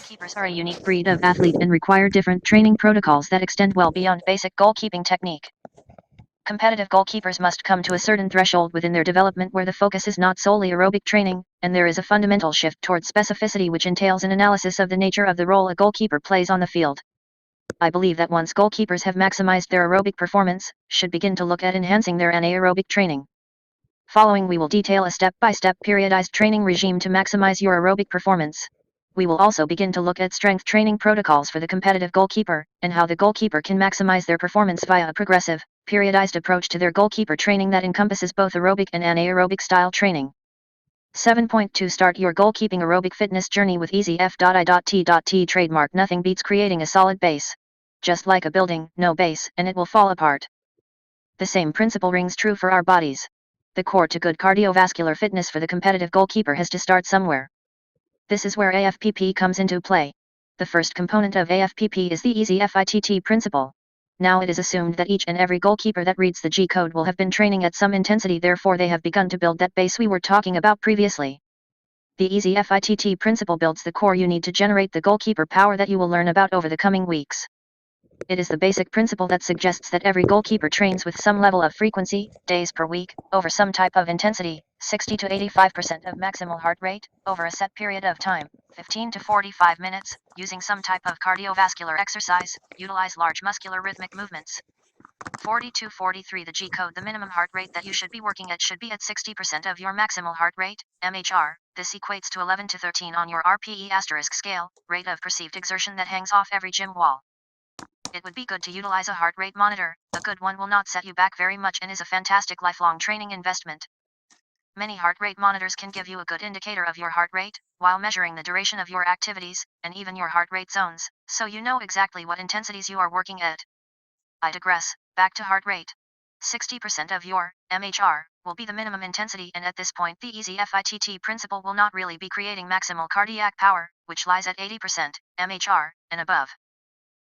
Goalkeepers are a unique breed of athlete and require different training protocols that extend well beyond basic goalkeeping technique. Competitive goalkeepers must come to a certain threshold within their development where the focus is not solely aerobic training, and there is a fundamental shift towards specificity which entails an analysis of the nature of the role a goalkeeper plays on the field. I believe that once goalkeepers have maximized their aerobic performance, should begin to look at enhancing their anaerobic training. Following we will detail a step-by-step periodized training regime to maximize your aerobic performance. We will also begin to look at strength training protocols for the competitive goalkeeper, and how the goalkeeper can maximize their performance via a progressive, periodized approach to their goalkeeper training that encompasses both aerobic and anaerobic style training. 7.2 Start your goalkeeping aerobic fitness journey with easy F.I.T. Trademark. Nothing beats creating a solid base. Just like a building, no base, and it will fall apart. The same principle rings true for our bodies. The core to good cardiovascular fitness for the competitive goalkeeper has to start somewhere. This is where AFPP comes into play. The first component of AFPP is the easy FITT principle. Now it is assumed that each and every goalkeeper that reads the G code will have been training at some intensity, therefore they have begun to build that base we were talking about previously. The easy FITT principle builds the core you need to generate the goalkeeper power that you will learn about over the coming weeks. It is the basic principle that suggests that every goalkeeper trains with some level of frequency, days per week, over some type of intensity, 60 to 85% of maximal heart rate, over a set period of time, 15 to 45 minutes, using some type of cardiovascular exercise, utilize large muscular rhythmic movements. 42-43 The G code. The minimum heart rate that you should be working at should be at 60% of your maximal heart rate, MHR. This equates to 11 to 13 on your RPE asterisk scale, rate of perceived exertion that hangs off every gym wall. It would be good to utilize a heart rate monitor. A good one will not set you back very much and is a fantastic lifelong training investment. Many heart rate monitors can give you a good indicator of your heart rate, while measuring the duration of your activities, and even your heart rate zones, so you know exactly what intensities you are working at. I digress, back to heart rate. 60% of your MHR will be the minimum intensity, and at this point the easy FITT principle will not really be creating maximal cardiac power, which lies at 80% MHR and above.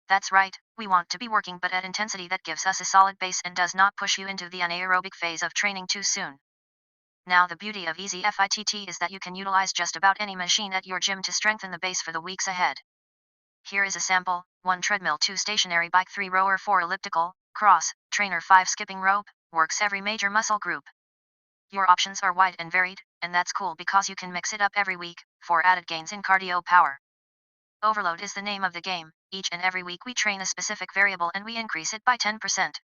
That's right, we want to be working but at intensity that gives us a solid base and does not push you into the anaerobic phase of training too soon. Now the beauty of easy FITT is that you can utilize just about any machine at your gym to strengthen the base for the weeks ahead. Here is a sample: 1 treadmill, 2 stationary bike, 3 rower, 4 elliptical, cross, trainer, 5 skipping rope, works every major muscle group. Your options are wide and varied, and that's cool because you can mix it up every week, for added gains in cardio power. Overload is the name of the game. Each and every week we train a specific variable and we increase it by 10%,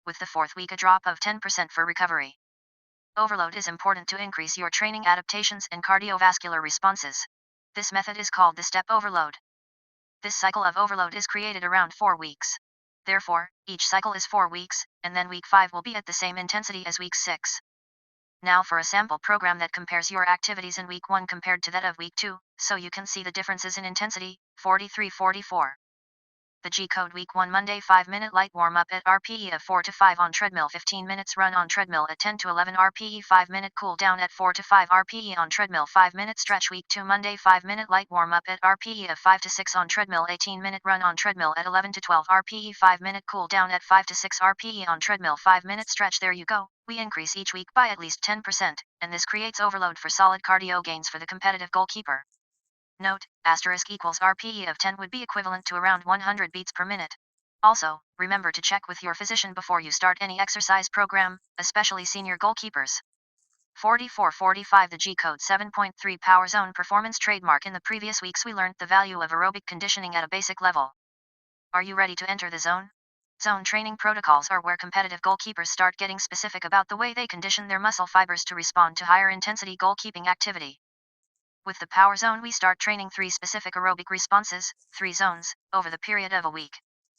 with the 4th week a drop of 10% for recovery. Overload is important to increase your training adaptations and cardiovascular responses. This method is called the step overload. This cycle of overload is created around 4 weeks. Therefore, each cycle is 4 weeks, and then week 5 will be at the same intensity as week 6. Now for a sample program that compares your activities in week 1 compared to that of week 2, so you can see the differences in intensity. 43-44. The G code. Week 1 Monday, 5-minute light warm-up at RPE of 4 to 5 on treadmill, 15 minutes run on treadmill at 10 to 11 RPE, 5-minute cool down at 4 to 5 RPE on treadmill, 5-minute stretch. Week 2 Monday, 5-minute light warm-up at RPE of 5 to 6 on treadmill, 18-minute run on treadmill at 11 to 12 RPE, 5-minute cool down at 5 to 6 RPE on treadmill, 5-minute stretch. There you go. We increase each week by at least 10%, and this creates overload for solid cardio gains for the competitive goalkeeper. Note, asterisk equals RPE of 10 would be equivalent to around 100 beats per minute. Also, remember to check with your physician before you start any exercise program, especially senior goalkeepers. 44-45 The G code. 7.3 Power Zone Performance Trademark. In the previous weeks we learned the value of aerobic conditioning at a basic level. Are you ready to enter the zone? Zone training protocols are where competitive goalkeepers start getting specific about the way they condition their muscle fibers to respond to higher intensity goalkeeping activity. With the power zone we start training 3 specific aerobic responses, 3 zones, over the period of a week.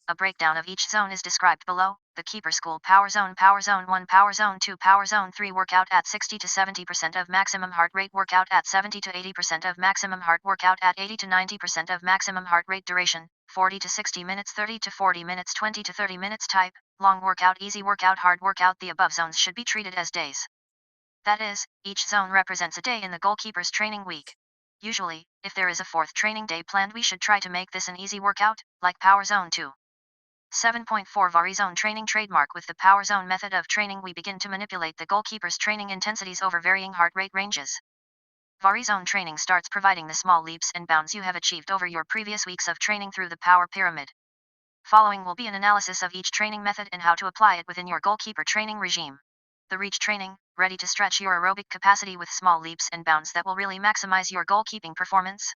A breakdown of each zone is described below. The Keeper School Power Zone 1, Power Zone 2, Power Zone 3. Workout at 60 to 70% of maximum heart rate. Workout at 70 to 80% of maximum heart. Workout at 80 to 90% of maximum heart rate. Duration, 40 to 60 minutes, 30 to 40 minutes, 20 to 30 minutes. Type, long workout, easy workout, hard workout. The above zones should be treated as days. That is, each zone represents a day in the goalkeeper's training week. Usually, if there is a 4th training day planned, we should try to make this an easy workout, like Power Zone 2. 7.4 Varizone Training Trademark. With the Power Zone method of training we begin to manipulate the goalkeeper's training intensities over varying heart rate ranges. Varizone training starts providing the small leaps and bounds you have achieved over your previous weeks of training through the power pyramid. Following will be an analysis of each training method and how to apply it within your goalkeeper training regime. The Reach training, ready to stretch your aerobic capacity with small leaps and bounds that will really maximize your goalkeeping performance.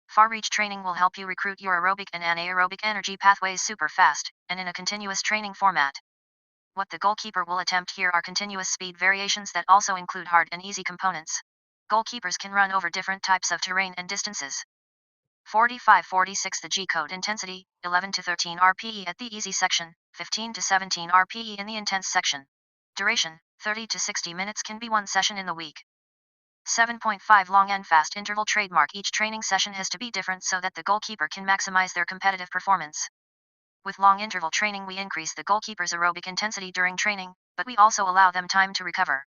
Far Reach training will help you recruit your aerobic and anaerobic energy pathways super fast, and in a continuous training format. What the goalkeeper will attempt here are continuous speed variations that also include hard and easy components. Goalkeepers can run over different types of terrain and distances. 45-46 The G-code intensity, 11 to 13 RPE at the easy section, 15 to 17 RPE in the intense section. Duration, 30 to 60 minutes can be one session in the week. 7.5 Long and fast interval trademark. Each training session has to be different so that the goalkeeper can maximize their competitive performance. With long interval training we increase the goalkeeper's aerobic intensity during training, but we also allow them time to recover.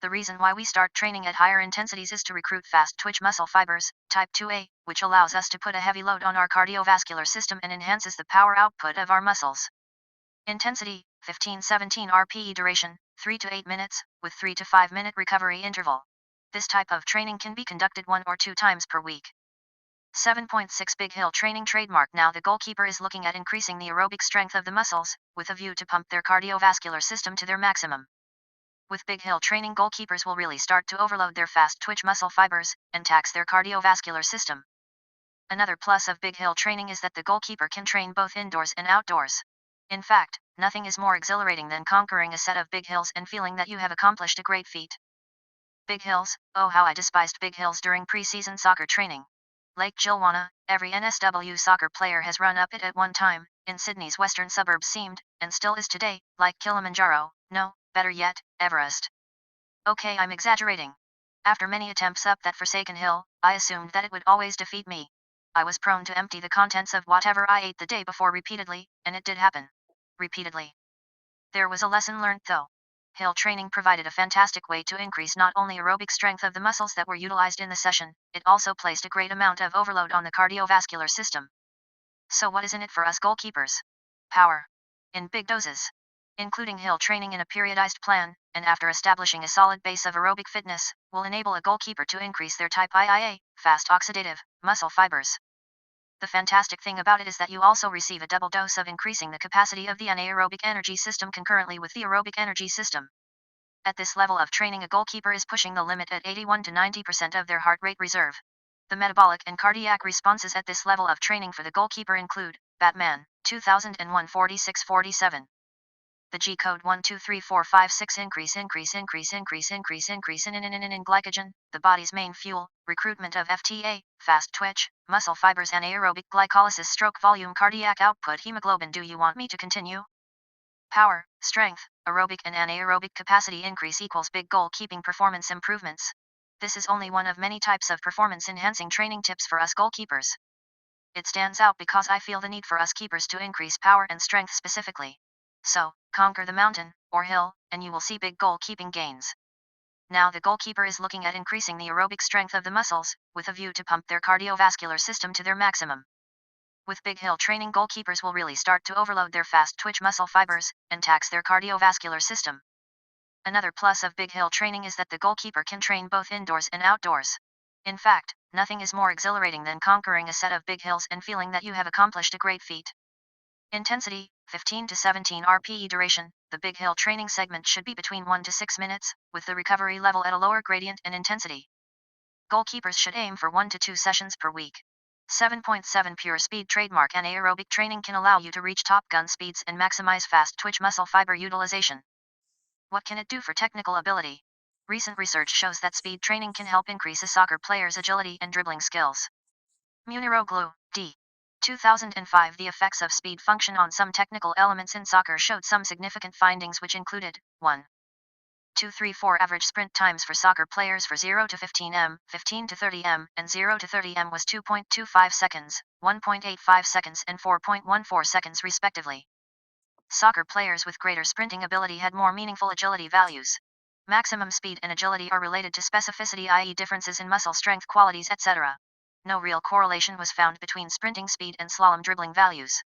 The reason why we start training at higher intensities is to recruit fast twitch muscle fibers, type 2A, which allows us to put a heavy load on our cardiovascular system and enhances the power output of our muscles. Intensity, 15-17 RPE. Duration, 3 to 8 minutes, with 3 to 5 minute recovery interval. This type of training can be conducted 1 or 2 times per week. 7.6 Big Hill training trademark. Now the goalkeeper is looking at increasing the aerobic strength of the muscles, with a view to pump their cardiovascular system to their maximum. With Big Hill training goalkeepers will really start to overload their fast twitch muscle fibers, and tax their cardiovascular system. Another plus of Big Hill training is that the goalkeeper can train both indoors and outdoors. In fact, nothing is more exhilarating than conquering a set of big hills and feeling that you have accomplished a great feat. Big hills, oh how I despised big hills during pre-season soccer training. Lake Gilwana, every NSW soccer player has run up it at one time, in Sydney's western suburbs seemed, and still is today, like Kilimanjaro, no, better yet, Everest. Okay, I'm exaggerating. After many attempts up that forsaken hill, I assumed that it would always defeat me. I was prone to empty the contents of whatever I ate the day before repeatedly, and it did happen. Repeatedly. There was a lesson learned though. Hill training provided a fantastic way to increase not only aerobic strength of the muscles that were utilized in the session, it also placed a great amount of overload on the cardiovascular system. So what is in it for us goalkeepers? Power. In big doses. Including hill training in a periodized plan, and after establishing a solid base of aerobic fitness, will enable a goalkeeper to increase their type IIA, fast oxidative, muscle fibers. The fantastic thing about it is that you also receive a double dose of increasing the capacity of the anaerobic energy system concurrently with the aerobic energy system. At this level of training a goalkeeper is pushing the limit at 81 to 90% of their heart rate reserve. The metabolic and cardiac responses at this level of training for the goalkeeper include, Batman, 2001 46-47. The G-code 1-2-3-4-5-6 increase in glycogen, the body's main fuel, recruitment of FTA, fast twitch, muscle fibers anaerobic glycolysis stroke volume cardiac output hemoglobin. Do you want me to continue? Power, strength, aerobic and anaerobic capacity increase equals big goalkeeping performance improvements. This is only one of many types of performance enhancing training tips for us goalkeepers. It stands out because I feel the need for us keepers to increase power and strength specifically. So, conquer the mountain, or hill, and you will see big goalkeeping gains. Now the goalkeeper is looking at increasing the aerobic strength of the muscles, with a view to pump their cardiovascular system to their maximum. With big hill training goalkeepers will really start to overload their fast twitch muscle fibers, and tax their cardiovascular system. Another plus of big hill training is that the goalkeeper can train both indoors and outdoors. In fact, nothing is more exhilarating than conquering a set of big hills and feeling that you have accomplished a great feat. Intensity, 15 to 17 RPE. Duration, the big hill training segment should be between 1 to 6 minutes, with the recovery level at a lower gradient and intensity. Goalkeepers should aim for 1 to 2 sessions per week. 7.7 Pure Speed trademark. Anaerobic training can allow you to reach Top Gun speeds and maximize fast twitch muscle fiber utilization. What can it do for technical ability? Recent research shows that speed training can help increase a soccer player's agility and dribbling skills. Muniroglu, D. 2005. The effects of speed function on some technical elements in soccer showed some significant findings which included 1. 2-3-4 average sprint times for soccer players for 0 to 15 m, 15 to 30 m, and 0 to 30 m was 2.25 seconds, 1.85 seconds and 4.14 seconds respectively. Soccer players with greater sprinting ability had more meaningful agility values. Maximum speed and agility are related to specificity, i.e. differences in muscle strength qualities, etc. No real correlation was found between sprinting speed and slalom dribbling values.